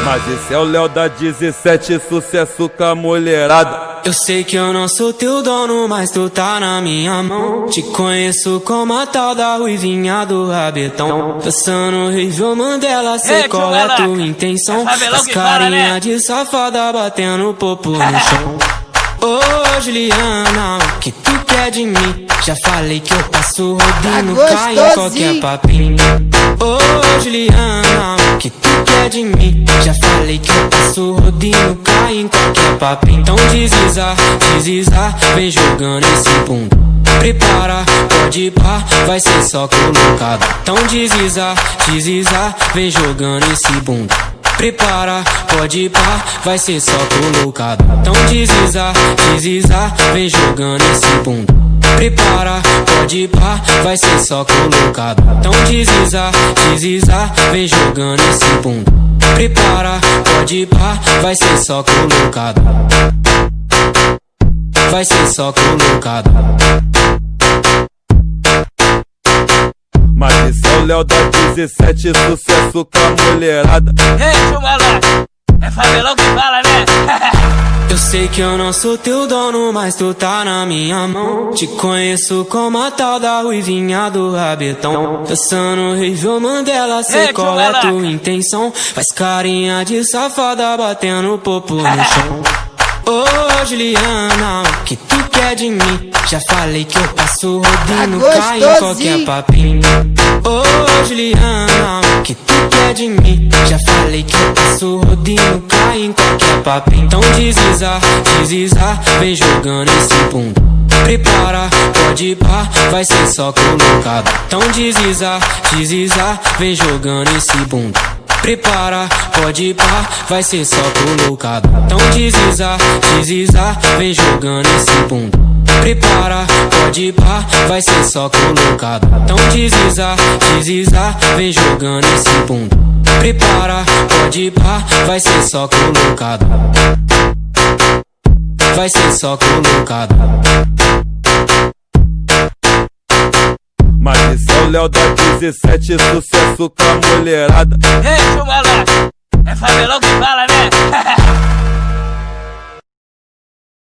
Mas esse é o Léo da 17, sucesso com a mulherada. Eu sei que eu não sou teu dono, mas tu tá na minha mão. Te conheço como a tal da ruivinha do rabetão. Dançando Rivel Mandela, sei qual é tua intenção. As carinha de safada batendo popo no chão. Ô Juliana, o que tu quer de mim? Já falei que eu passo rodinho, cai em qualquer papinho. Ô Juliana, o que tu quer de mim? Já falei que eu passo rodinho, cai em qualquer papinho. Então desliza, vem jogando esse bunda. Prepara, pode ir pá, vai ser só colocado. Então desliza, vem jogando esse bunda. Prepara, pode ir pá, vai ser só colocado. Então desliza, vem jogando esse bunda. Prepara, pode ir pá, vai ser só colocado. Então desliza, vem jogando esse bunda. Prepara, pode ir pá, vai ser só colocado. Vai ser só colocado. Mas esse é o Léo da 17, sucesso com a mulherada. Ei, chumalé, é favelão que fala, né? Eu sei que eu não sou teu dono, mas tu tá na minha mão. Te conheço como a tal da ruivinha do rabetão. Dançando Rivel Mandela, sei qual é tua intenção. Faz carinha de safada batendo popo no chão. Ô Juliana, o que tu quer de mim? Já falei que eu passo rodinho, cai em qualquer papinho. Ô Juliana, o que tu quer de mim? Já falei que eu passo rodinho, cai em qualquer papinho. Então desliza, vem jogando esse bunda. Prepara, pode ir pá, vai ser só colocado. Então desliza, vem jogando esse bunda. Prepara, pode ir pá, vai ser só colocado. Então desliza, vem jogando esse bunda. Prepara, pode ir pá, vai ser só colocado. Então desliza, vem jogando esse bunda. Prepara, pode ir pá, vai ser só colocado. Vai ser só colocado. Mas esse é o Léo da 17, sucesso com a mulherada. Ei, chumalé, é favelão que fala, né?